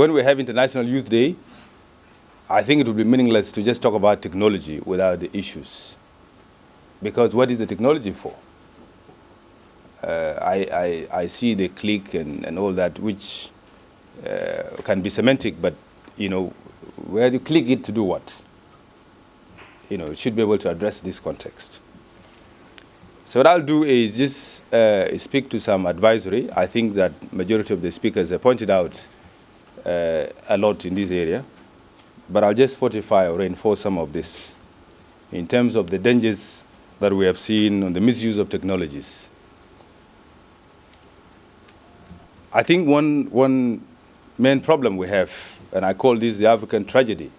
when we have International Youth Day, I think it would be meaningless to just talk about technology without the issues. Because what is the technology for? I see the click and all that, which can be semantic, but where you click it to do what? It should be able to address this context. So what I'll do is just speak to some advisory. I think that majority of the speakers have pointed out a lot in this area, but I'll just fortify or reinforce some of this in terms of the dangers that we have seen on the misuse of technologies. I think one main problem we have, and I call this the African tragedy,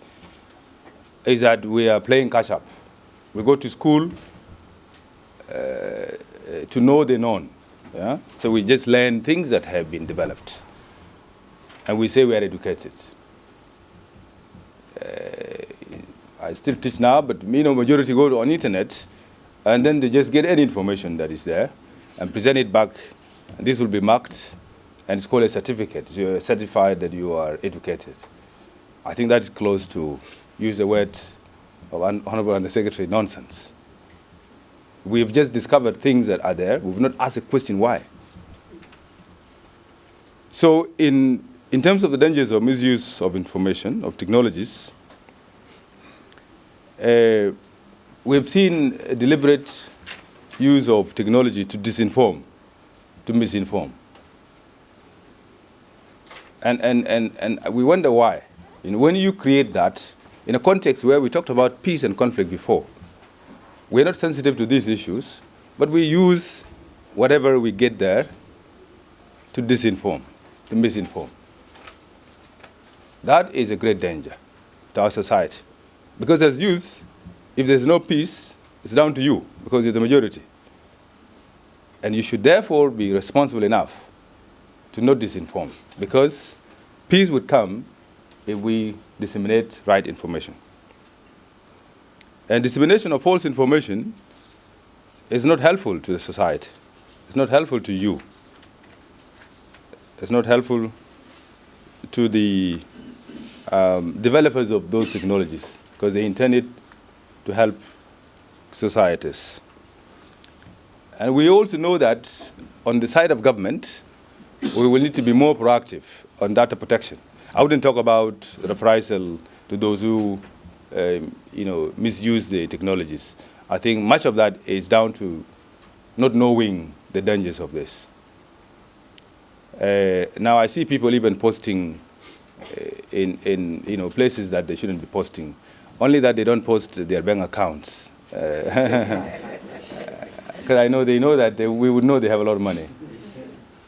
is that we are playing catch-up. We go to school to know the known. Yeah? So we just learn things that have been developed. And we say we are educated. I still teach now, but majority go on internet, and then they just get any information that is there and present it back. And this will be marked, and it's called a certificate. You're certified that you are educated. I think that is close to, use the word of Honorable Undersecretary, nonsense. We've just discovered things that are there. We've not asked a question why. So in terms of the dangers of misuse of information, of technologies, we've seen a deliberate use of technology to disinform, to misinform. And we wonder why. When you create that, in a context where we talked about peace and conflict before, we're not sensitive to these issues, but we use whatever we get there to disinform, to misinform. That is a great danger to our society. Because as youth, if there's no peace, it's down to you, because you're the majority. And you should therefore be responsible enough to not disinform, because peace would come if we disseminate right information. And dissemination of false information is not helpful to the society. It's not helpful to you. It's not helpful to the developers of those technologies, because they intended to help societies. And we also know that on the side of government, we will need to be more proactive on data protection. I wouldn't talk about reprisal to those who misuse the technologies. I think much of that is down to not knowing the dangers of this. Now I see people even posting in places that they shouldn't be posting, only that they don't post their bank accounts. Because I know they know that we would know they have a lot of money.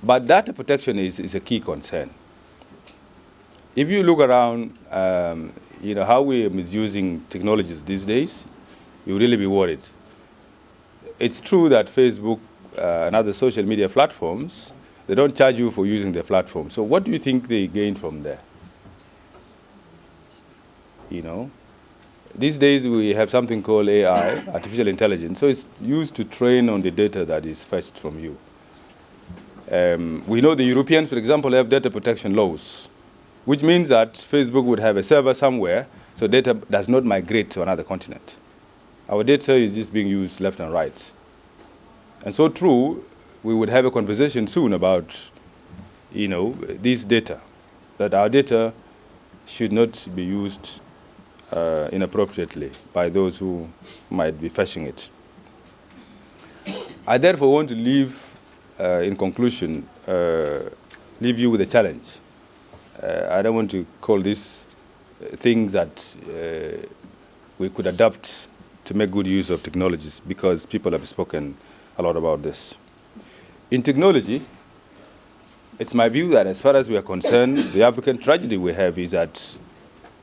But data protection is a key concern. If you look around, how we are misusing technologies these days, you'll really be worried. It's true that Facebook and other social media platforms, they don't charge you for using their platform. So what do you think they gain from there? These days we have something called AI, artificial intelligence. So it's used to train on the data that is fetched from you. We know the Europeans, for example, have data protection laws, which means that Facebook would have a server somewhere, so data does not migrate to another continent. Our data is just being used left and right. And so true, we would have a conversation soon about, this data, that our data should not be used inappropriately by those who might be fetching it. I therefore want to leave, in conclusion, leave you with a challenge. I don't want to call this things that we could adapt to make good use of technologies, because people have spoken a lot about this. In technology, it's my view that as far as we are concerned, the African tragedy we have is that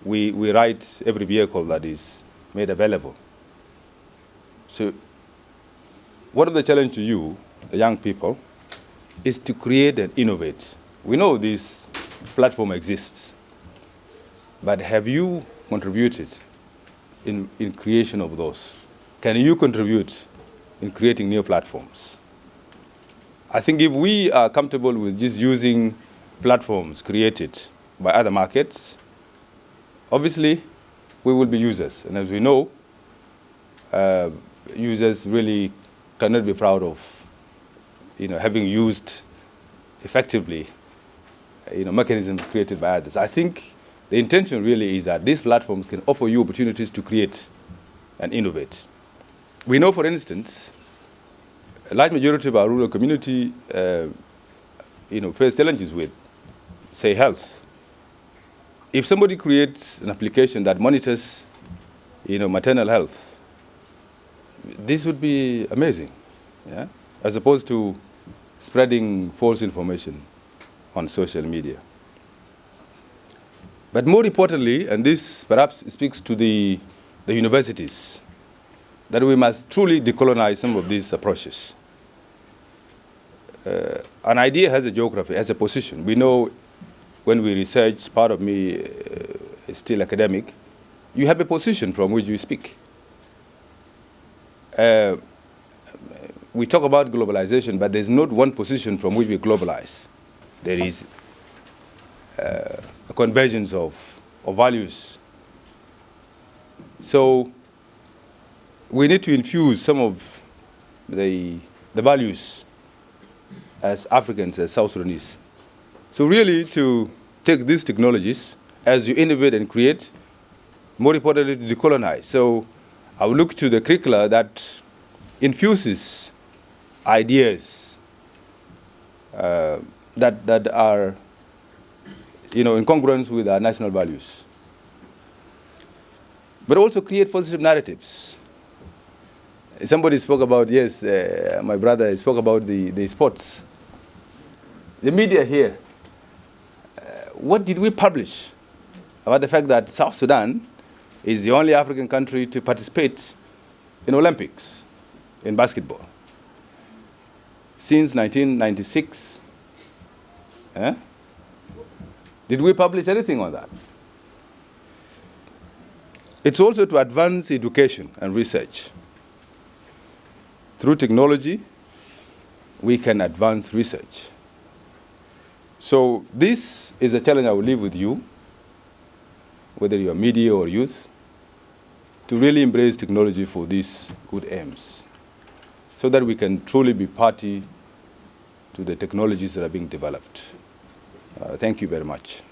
we write every vehicle that is made available. So one of the challenge to you, the young people, is to create and innovate. We know this platform exists, but have you contributed in creation of those? Can you contribute in creating new platforms? I think if we are comfortable with just using platforms created by other markets, obviously we will be users. And as we know, users really cannot be proud of having used effectively mechanisms created by others. I think the intention really is that these platforms can offer you opportunities to create and innovate. We know, for instance, a large majority of our rural community face challenges with, say, health. If somebody creates an application that monitors maternal health, this would be amazing, yeah? As opposed to spreading false information on social media. But more importantly, and this perhaps speaks to the universities, that we must truly decolonize some of these approaches. An idea has a geography, has a position. We know when we research, part of me is still academic, you have a position from which you speak. We talk about globalization, but there's not one position from which we globalize. There is a convergence of values. So we need to infuse some of the values as Africans, as South Sudanese. So really to take these technologies as you innovate and create, more importantly to decolonize. So I will look to the curricula that infuses ideas that are in congruence with our national values. But also create positive narratives. Somebody spoke about, yes, my brother spoke about the sports. The media here, what did we publish about the fact that South Sudan is the only African country to participate in Olympics in basketball since 1996? Did we publish anything on that? It's also to advance education and research. Through technology, we can advance research. So this is a challenge I will leave with you, whether you're media or youth, to really embrace technology for these good aims, so that we can truly be party to the technologies that are being developed. Thank you very much.